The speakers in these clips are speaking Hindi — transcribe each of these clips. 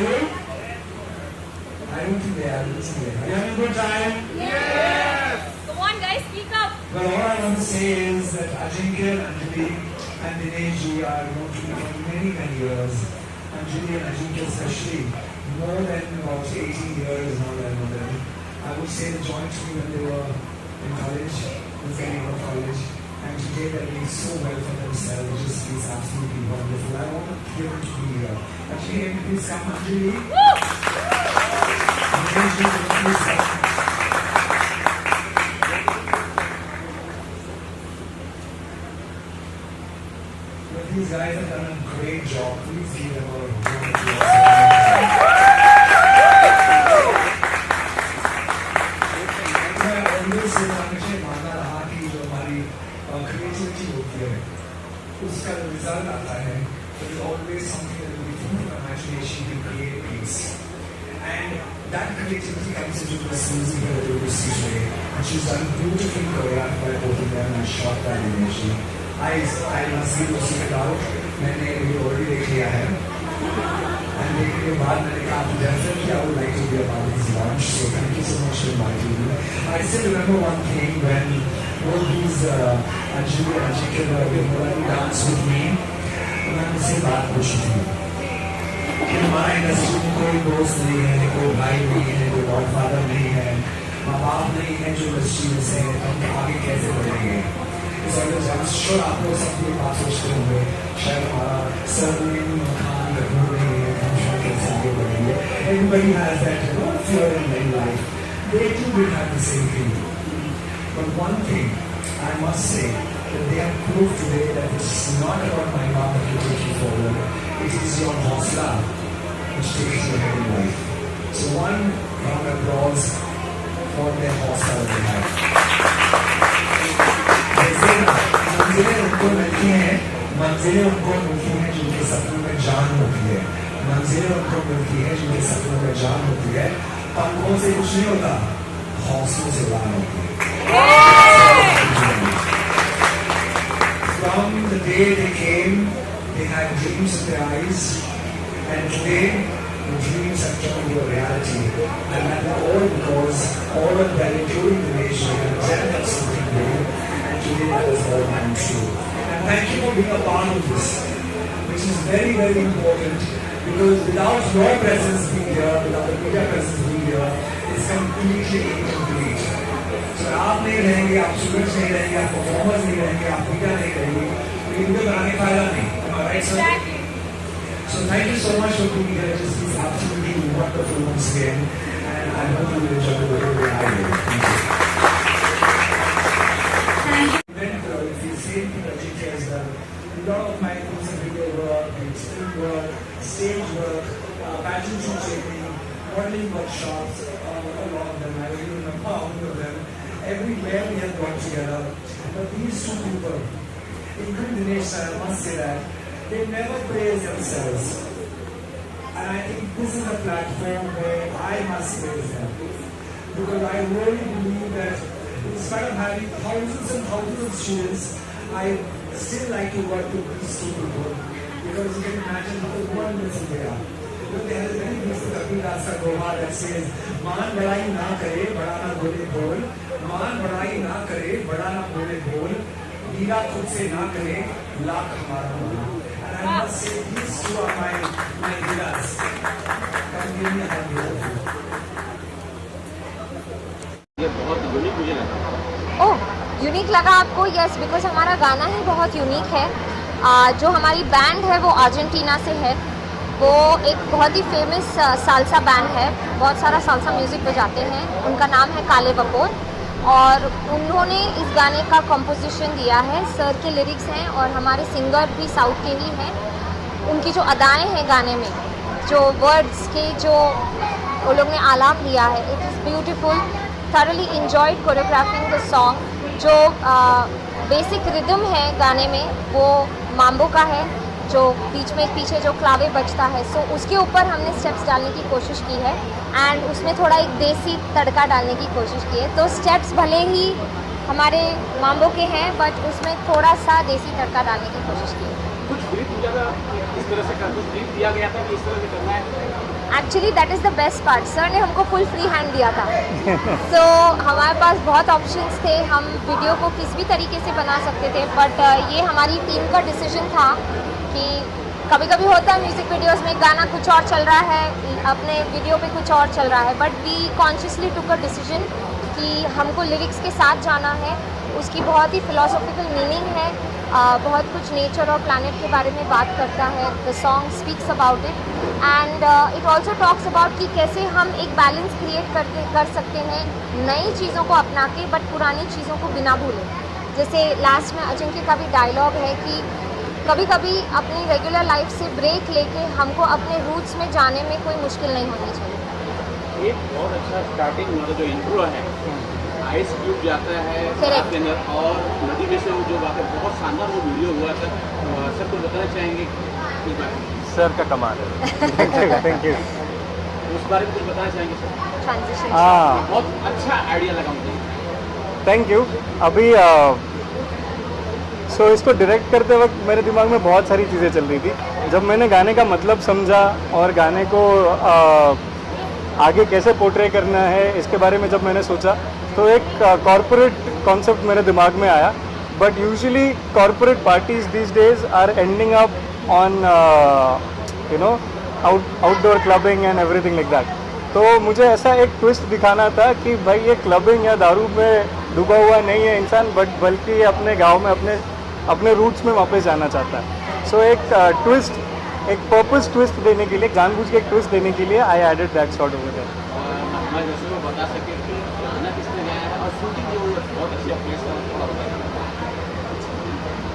good? I don't think they are listening. Are you having a good time? Yes! Come on guys, speak up! Well, all I want to say is that Ajinkya, Anjali and Dinesh ji are known to me for many, many years. Anjali and Ajinkya especially, more than about 18 years now than more than. I would say they joined me when they were in college, very young college. And today they're doing so well for themselves, which is absolutely wonderful. I want them to be here. Actually, can you please come, Anjali? Dinesh ji, please come. These guys have done a great job. Please give them a round of applause. मैं always से हमेशा मानता रहा कि जो हमारी creativity होती है, उसका result आता है. There is always something that will be full of imagination to create peace. And that creativity comes into this music that we will see today. And she's done beautifully choreographed by both of them and shot by Dinesh. I must give you a out. मैंने ये already देख लिया है. And देखने के बाद मैंने कहा definitely I would like to be a part of this launch. So thank you so much for inviting me. I still remember one thing when all these Anjali and Ajinkya were dance with me. मैंने उनसे बात पूछी थी कि हमारा इंडस्ट्री में कोई दोस्त नहीं है, कोई भाई नहीं है, कोई गॉडफादर नहीं है, माँ बाप नहीं है जो इंडस्ट्री में से हम आगे कैसे बढ़ेंगे. I'm sure आप लोग सब ये बात सोचते होंगे शायद हमारा सरनेम खान रखूँ नहीं है, हम शायद कैसे आगे बढ़ेंगे. Everybody has that fear in their life. They too will have the same thing. But one thing I must say that they have proved today that it's not about my mom that will take you forward. It is your hostla which takes you ahead in life. So one round of applause for their hostla that they have. मंजिलें उनको मिलती हैं, मंजिलें उनको मिलती हैं जिनके सपनों में जान होती है. मंजिलें उनको मिलती हैं जिनके सपनों में जान होती है. पंखों से कुछ नहीं होता, हौसलों से उड़ान होती है. From the day they came, they had dreams in their eyes, and today the dreams have turned into a reality. And that all because all of them, including the nation, have dreamt of something big. Today that is all I'm true. And thank you for being a part of this, which is very, very important, because without your presence being here, without the media presence being here, it's completely incomplete. So आप नहीं रहेंगे, आप स्टूडेंट्स नहीं रहेंगे, आप परफॉर्मर्स नहीं रहेंगे, आप मीडिया नहीं रहेंगे, वीडियो बनाने का फायदा नहीं. Right, sir? So thank you so much for being here. This is absolutely wonderful once again, and I hope you will enjoy the way I did. Thank you. A lot of my music video work, still work, stage work, pageantry training, modeling workshops, a lot of them. I don't even remember how many of them. Everywhere we have got together. But these two people, including Dinesh, I must say that they never praise themselves. And I think this is a platform where I must praise them. Because I really believe that in spite of having thousands and thousands of students, I still like to work with these two people, because you can imagine how wonderful they are. There is a very beautiful Kabir Das Doha that says, "मान बड़ाई ना करे, बड़ा ना बोले बोल. मान बड़ाई ना करे, बड़ा ना बोले बोल. हीरा खुद से ना करे, लाख हमारा बोल." And I must say, these two are my heroes. Come give me a hug. ये बहुत यूनिक मुझे लगा. ओह, यूनिक लगा आपको? यस, बिकॉज हमारा गाना ही बहुत यूनिक है. जो हमारी बैंड है वो अर्जेंटीना से है. वो एक बहुत ही फेमस सालसा बैंड है, बहुत सारा सालसा म्यूज़िक बजाते हैं. उनका नाम है काले बपोर, और उन्होंने इस गाने का कंपोजिशन दिया है. सर के लिरिक्स हैं और हमारे सिंगर भी साउथ के ही हैं. उनकी जो अदाएँ हैं गाने में, जो वर्ड्स के जो वो लोग ने आलाप लिया है, it is beautiful. thoroughly enjoyed choreographing the song. जो बेसिक रिदम है गाने में वो माम्बो का है, जो बीच में पीछे जो क्लावे बजता है. सो उसके ऊपर हमने स्टेप्स डालने की कोशिश की है, एंड उसमें थोड़ा एक देसी तड़का डालने की कोशिश की है. तो स्टेप्स भले ही हमारे माम्बो के हैं, बट उसमें थोड़ा सा देसी तड़का डालने की कोशिश की है. कुछ ब्रीफ इस तरह से कुछ ब्रीफ दिया गया था कि इस तरह से करना है. Actually that is the best part, sir ने हमको फुल फ्री हैंड दिया था। सो हमारे पास बहुत ऑप्शंस थे, हम वीडियो को किस भी तरीके से बना सकते थे, बट ये हमारी टीम का डिसीजन था कि कभी कभी होता है म्यूज़िक वीडियोस में गाना कुछ और चल रहा है, अपने वीडियो पे कुछ और चल रहा है, but we consciously took a decision कि हमको लिरिक्स के साथ जाना है। उसकी बहुत ही फिलोसॉफिकल मीनिंग है, बहुत कुछ नेचर और प्लैनेट के बारे में बात करता है। The song speaks about it and it also talks about कि कैसे हम एक बैलेंस क्रिएट कर सकते हैं नई चीज़ों को अपना के, बट पुरानी चीज़ों को बिना भूले। जैसे लास्ट में अजिंक्य का भी डायलॉग है कि कभी कभी अपनी रेगुलर लाइफ से ब्रेक लेके हमको अपने रूट्स में जाने में कोई मुश्किल नहीं होनी चाहिए। एक बहुत अच्छा स्टार्टिंग मतलब जो इंट्रो है, आइस क्यूब जाता है Correct. के अंदर और नदी में से वो जो बात है, बहुत शानदार वो वीडियो हुआ था। सर कुछ बताना चाहेंगे इस बारे में? सर का कमाल है। Thank you. उस बारे में कुछ बताना चाहेंगे सर? ट्रांजिशन हाँ, बहुत अच्छा आइडिया लगा मुझे। Thank you. अभी सो इसको डायरेक्ट करते वक्त मेरे दिमाग में बहुत सारी चीज़ें चल रही थी। जब मैंने गाने का मतलब समझा और गाने को आगे कैसे पोर्ट्रे करना है इसके बारे में जब मैंने सोचा, तो एक कॉर्पोरेट कॉन्सेप्ट मेरे दिमाग में आया। But usually corporate parties these days are ending up on you know outdoor clubbing and everything like that. तो मुझे ऐसा एक ट्विस्ट दिखाना था कि भाई ये क्लबिंग या दारू में डूबा हुआ नहीं है इंसान, बट बल्कि अपने गांव में अपने रूट्स में वापस जाना चाहता है। सो एक ट्विस्ट, एक पर्पस ट्विस्ट देने के लिए, जानबूझ के एक ट्विस्ट देने के लिए I added that shot over there. हमारे दर्शकों को बता सके कि गाना किसने गाया है और शूटिंग जो बहुत अच्छी प्लेस का थोड़ा बताइए।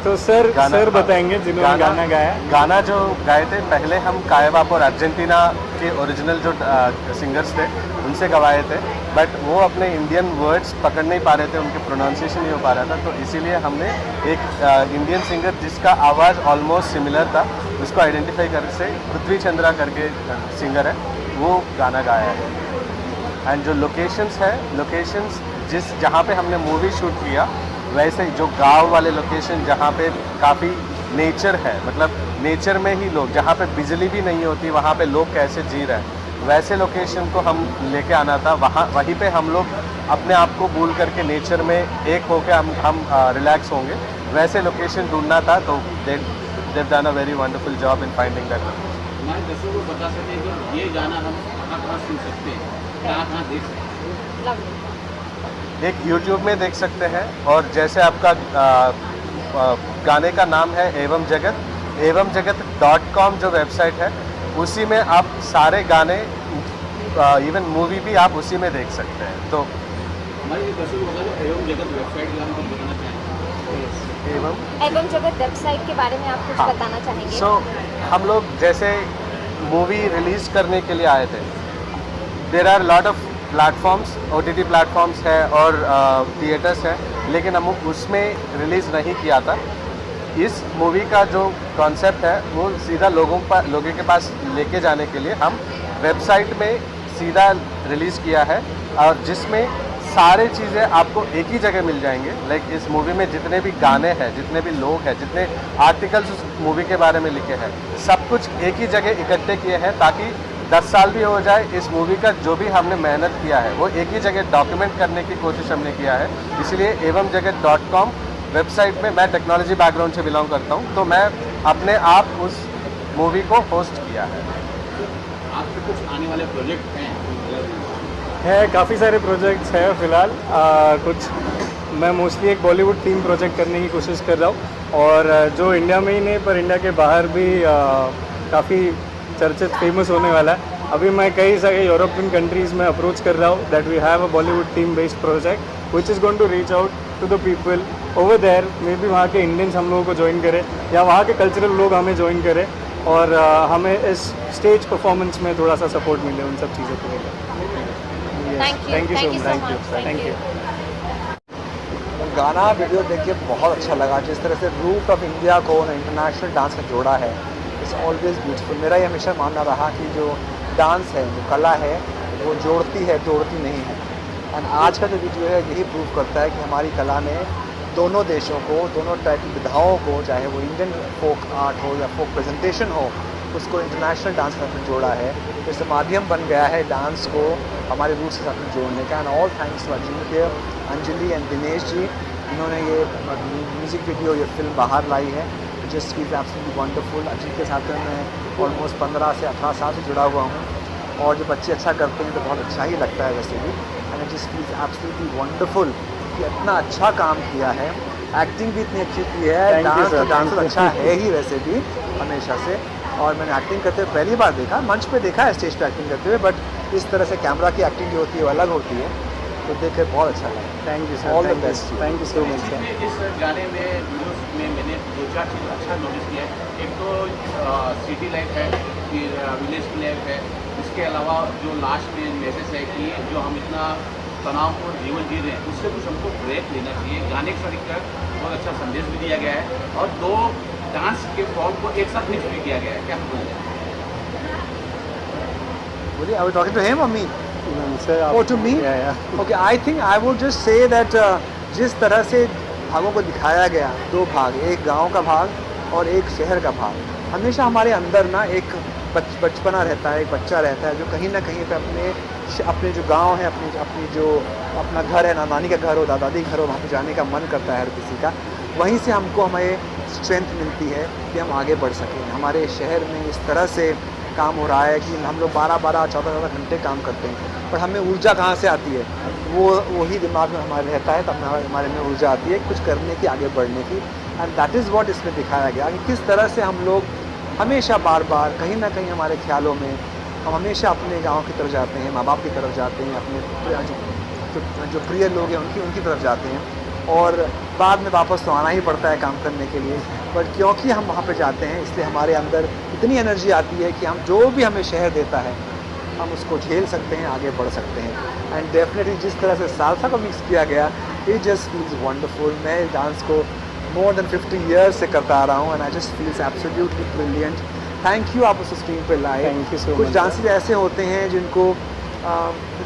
तो सर बताएंगे जिन्होंने गाना गाया। गाना जो गाए थे पहले हम कायबाप और अर्जेंटीना के ओरिजिनल जो सिंगर्स थे उनसे गवाए थे, बट वो अपने इंडियन वर्ड्स पकड़ नहीं पा रहे थे, उनके प्रोनाउंसिएशन नहीं हो पा रहा था। तो इसीलिए हमने एक इंडियन सिंगर जिसका आवाज़ ऑलमोस्ट सिमिलर था उसको आइडेंटिफाई कर से पृथ्वी चंद्रा करके सिंगर है, वो गाना गाया है। एंड जो लोकेशंस है, लोकेशंस जहाँ पे हमने मूवी शूट किया, वैसे जो गांव वाले लोकेशन जहाँ पे काफ़ी नेचर है, मतलब नेचर में ही लोग, जहाँ पे बिजली भी नहीं होती वहाँ पे लोग कैसे जी रहे हैं, वैसे लोकेशन को हम लेके आना था। वहीं पे हम लोग अपने आप को भूल करके नेचर में एक होके हम रिलैक्स होंगे, वैसे लोकेशन ढूंढना था। तो they've done a very wonderful job in finding that location. हमारे दर्शकों को बता सकें कि ये गाना हम कहाँ सुन सकते हैं, कहाँ देख सकते हैं? एक YouTube में देख सकते हैं, और जैसे आपका गाने का नाम है एवं जगत.com जो वेबसाइट है, उसी में आप सारे गाने इवन मूवी भी आप उसी में देख सकते हैं। तो हमारे दर्शकों को बता दो एवं जगत वेबसाइट के बारे में कुछ बताना चाहेंगे? एवं जगत वेबसाइट के बारे में आप कुछ हाँ। बताना चाहेंगे? सो हम लोग जैसे मूवी रिलीज़ करने के लिए आए थे, there are lot of platforms, OTT platforms है और थिएटर्स है, लेकिन हम उसमें रिलीज़ नहीं किया था। इस मूवी का जो कॉन्सेप्ट है वो सीधा लोगों के पास लेके जाने के लिए हम वेबसाइट में सीधा रिलीज़ किया है, और जिसमें सारे चीज़ें आपको एक ही जगह मिल जाएंगे। लाइक इस मूवी में जितने भी गाने हैं, जितने भी लोग हैं, जितने आर्टिकल्स उस मूवी के बारे में लिखे हैं, सब कुछ एक ही जगह इकट्ठे किए हैं, ताकि 10 साल भी हो जाए इस मूवी का जो भी हमने मेहनत किया है वो एक ही जगह डॉक्यूमेंट करने की कोशिश हमने किया है। इसलिए एवं जगत.com वेबसाइट में, मैं टेक्नोलॉजी बैकग्राउंड से बिलोंग करता हूँ, तो मैं अपने आप उस मूवी को होस्ट किया है। आपके कुछ आने वाले प्रोजेक्ट हैं? काफ़ी सारे प्रोजेक्ट्स हैं फ़िलहाल। कुछ मैं मोस्टली एक बॉलीवुड थीम प्रोजेक्ट करने की कोशिश कर रहा हूँ, और जो इंडिया में ही नहीं पर इंडिया के बाहर भी काफ़ी चर्चित फेमस होने वाला है। अभी मैं कई सारे यूरोपियन कंट्रीज़ में अप्रोच कर रहा हूँ that we have a Bollywood theme based project which is going to reach out to the people over there. Maybe वहाँ के इंडियंस हम लोगों को ज्वाइन करें या वहाँ के कल्चरल लोग हमें ज्वाइन करें, और हमें इस स्टेज परफॉर्मेंस में थोड़ा सा सपोर्ट मिले उन सब चीज़ों को लेकर। Thank you so much. Thank you. गाना वीडियो देख के बहुत अच्छा लगा। जिस तरह से रूट ऑफ इंडिया को इंटरनेशनल डांस में जोड़ा है, इट्स ऑलवेज ब्यूटीफुल। मेरा ये हमेशा मानना रहा कि जो डांस है, जो कला है, वो जोड़ती है, तोड़ती नहीं है। एंड आज का जो वीडियो है यही प्रूव करता है कि हमारी कला ने दोनों देशों को, दोनों टाइप की विधाओं को, चाहे वो इंडियन फोक आर्ट हो या फोक प्रेजेंटेशन हो, उसको इंटरनेशनल डांस के साथ जोड़ा है। तो इससे माध्यम बन गया है डांस को हमारे रूट्स के साथ में जोड़ने का। And all thanks to Ajinkya, Anjali and Dinesh ji, इन्होंने ये म्यूज़िक वीडियो, ये फिल्म बाहर लाई है। Just feels absolutely wonderful. Ajinkya के साथ में मैं ऑलमोस्ट 15 से 18 साल से जुड़ा हुआ हूँ, और जब बच्चे अच्छा करते हैं तो बहुत अच्छा ही लगता है वैसे भी। And it just feels absolutely wonderful कि इतना अच्छा काम किया है, एक्टिंग भी इतनी अच्छी की है, डांस तो अच्छा है ही वैसे भी हमेशा से। और मैंने एक्टिंग करते हुए पहली बार देखा, मंच पे देखा है स्टेज पे एक्टिंग करते हुए, बट इस तरह से कैमरा की एक्टिंग जो होती है वो अलग होती है, तो देख कर बहुत अच्छा लगा। Thank you sir, all the best. Thank you so much sir. इस गाने में वीडियोस में मैंने 2-4 चीज़ अच्छा नोटिस किया है। एक तो सिटी लाइफ है, फिर विलेज की लाइफ है, इसके अलावा जो लास्ट में मैसेज है कि जो हम इतना तनावपूर्ण जीवन जी रहे हैं उससे कुछ हमको ब्रेक लेना चाहिए। गाने के साथ बहुत अच्छा संदेश भी दिया गया है, और 2 डांस के फॉर्म को एक साथ मिक्स भी किया गया है। क्या बोलते हैं? Are we talking to him or me? Sir Oh, to me? Okay, I think I would just say that जिस तरह से भागों को दिखाया गया, 2 भाग, एक गांव का भाग और एक शहर का भाग, हमेशा हमारे अंदर ना एक बचपना रहता है, एक बच्चा रहता है जो कहीं ना कहीं पे अपने जो गांव है, अपनी जो अपना घर है, नानी का घर हो, दादी का घर हो, वहाँ पे जाने का मन करता है हर किसी का। वहीं से हमको हमें स्ट्रेंथ मिलती है कि हम आगे बढ़ सकें। हमारे शहर में इस तरह से काम हो रहा है कि हम लोग 12-12, 14-14 घंटे काम करते हैं, पर हमें ऊर्जा कहाँ से आती है? वही दिमाग में हमारे रहता है, तब हमारे में ऊर्जा आती है कुछ करने की, आगे बढ़ने की। एंड दैट इज़ व्हाट इसमें दिखाया गया कि किस तरह से हम लोग हमेशा बार-बार कहीं ना कहीं हमारे ख्यालों में हम हमेशा अपने गाँव की तरफ जाते हैं, माँ बाप की तरफ जाते हैं, अपने जो प्रिय लोग हैं उनकी तरफ जाते हैं, और बाद में वापस तो आना ही पड़ता है काम करने के लिए। बट क्योंकि हम वहाँ पे जाते हैं, इसलिए हमारे अंदर इतनी एनर्जी आती है कि हम जो भी हमें शहर देता है हम उसको झेल सकते हैं, आगे बढ़ सकते हैं। एंड डेफिनेटली जिस तरह से सालसा को मिक्स किया गया, इट जस्ट फील्स वंडरफुल। मैं इस डांस को मोर देन 50 ईयर्स से करता आ रहा हूँ, and I just feels absolutely brilliant. Thank you, आप उस स्क्रीन पे लाए। Thank you so कुछ much, डांसेस ऐसे होते हैं जिनको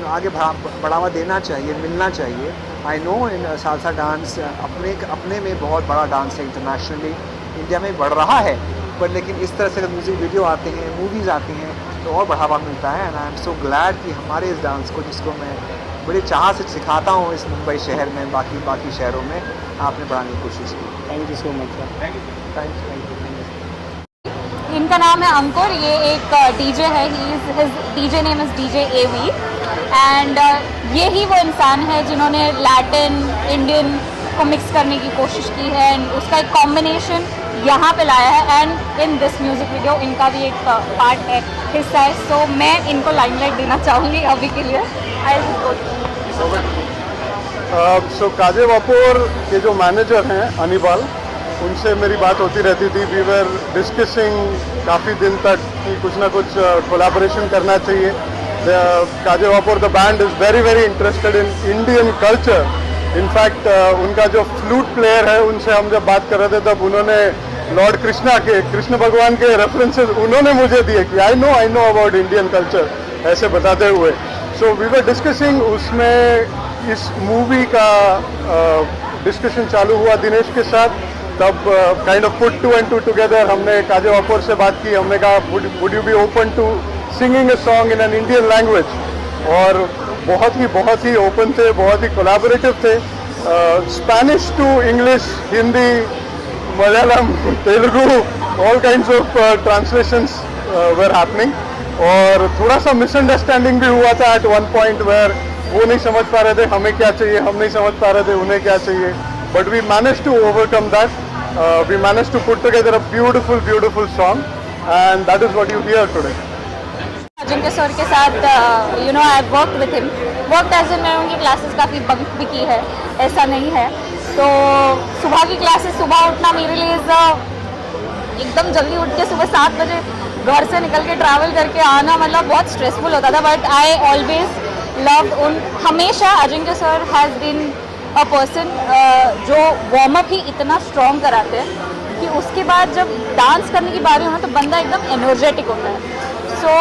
आगे बढ़ावा देना चाहिए, मिलना चाहिए। I know in salsa dance अपने में बहुत बड़ा डांस है, इंटरनेशनली इंडिया में बढ़ रहा है, पर लेकिन इस तरह से म्यूज़िक वीडियो आते हैं, मूवीज़ आती हैं, तो और बढ़ावा मिलता है। And I am so glad कि हमारे इस डांस को, जिसको मैं बड़े चाह से सिखाता हूँ इस मुंबई शहर में, बाकी शहरों में, आपने बढ़ाने की कोशिश की। Thank you so much sir. Thank you. इनका नाम है अंकुर, ये एक डीजे है, his DJ name is DJ AV। And ये ही वो इंसान है जिन्होंने लैटिन इंडियन को मिक्स करने की कोशिश की है, एंड उसका एक कॉम्बिनेशन यहाँ पे लाया है। And in this music video इनका भी एक पार्ट है, हिस्सा है। सो मैं इनको लाइमलाइट देना चाहूँगी अभी के लिए। सो काजे वापोर के जो मैनेजर हैं अनिबाल, उनसे मेरी बात होती रहती थी। वी वर डिस्कसिंग काफ़ी दिन तक कि कुछ ना कुछ कोलैबोरेशन करना चाहिए। काजे वापोर the band is very very interested in Indian culture. In fact उनका जो फ्लूट प्लेयर है, उनसे हम जब बात कर रहे थे तब उन्होंने लॉर्ड कृष्ण भगवान के रेफरेंसेस उन्होंने मुझे दिए कि I know about Indian culture, ऐसे बताते हुए। सो वी वर डिस्कसिंग, उसमें इस मूवी का डिस्कशन चालू हुआ दिनेश के साथ। तब kind of put 2 and 2 together. हमने काजे वापोर से बात की, हमने कहा would you be open to singing a song in an Indian language, और बहुत ही ओपन थे, बहुत ही कोलैबोरेटिव थे। Spanish to English, Hindi, Malayalam, Telugu, all kinds of translations were happening. और थोड़ा सा मिसअंडरस्टैंडिंग भी हुआ था एट वन पॉइंट, वेयर वो नहीं समझ पा रहे थे हमें क्या चाहिए, हम नहीं समझ पा रहे थे उन्हें क्या चाहिए। But we manage to overcome that, we manage to put together a beautiful song, and that is what you hear today. Ajinkya sir के साथ I work with him, work as मैंने उनकी क्लासेस काफ़ी बंक भी की है, ऐसा नहीं है। तो सुबह की क्लासेस, सुबह उठना मेरे लिए एकदम जल्दी उठ के सुबह 7 बजे घर से निकल के ट्रैवल करके आना, मतलब बहुत स्ट्रेसफुल होता था। बट आई ऑलवेज लव्ड हमेशा Ajinkya sir has been a person जो वार्म अप ही इतना स्ट्रॉन्ग कराते हैं कि उसके बाद जब डांस करने की बारी हो ना तो बंदा एकदम एनर्जेटिक होता है। सो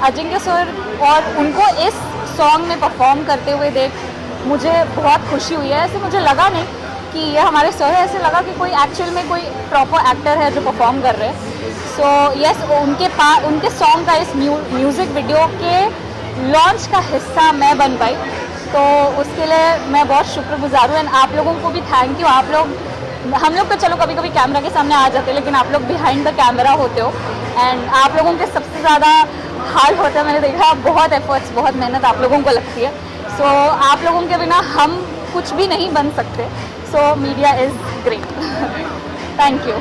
अजिंक्य सर और उनको इस सॉन्ग में परफॉर्म करते हुए देख मुझे बहुत खुशी हुई है। ऐसे मुझे लगा नहीं कि ये हमारे सर है, ऐसे लगा कि कोई एक्चुअल में कोई प्रॉपर एक्टर है जो परफॉर्म कर रहे हैं। सो यस, उनके सॉन्ग का इस म्यूज़िक वीडियो के लॉन्च का हिस्सा मैं बन पाई, तो उसके लिए मैं बहुत शुक्रगुजार हूँ। एंड आप लोगों को भी थैंक यू। आप लोग, हम लोग तो चलो कभी कभी कैमरा के सामने आ जाते हैं, लेकिन आप लोग बिहाइंड द कैमरा होते हो एंड आप लोगों के सबसे ज़्यादा हाल होता है। मैंने देखा बहुत एफर्ट्स, बहुत मेहनत आप लोगों को लगती है। सो आप लोगों के बिना हम कुछ भी नहीं बन सकते। So media is great. Thank you.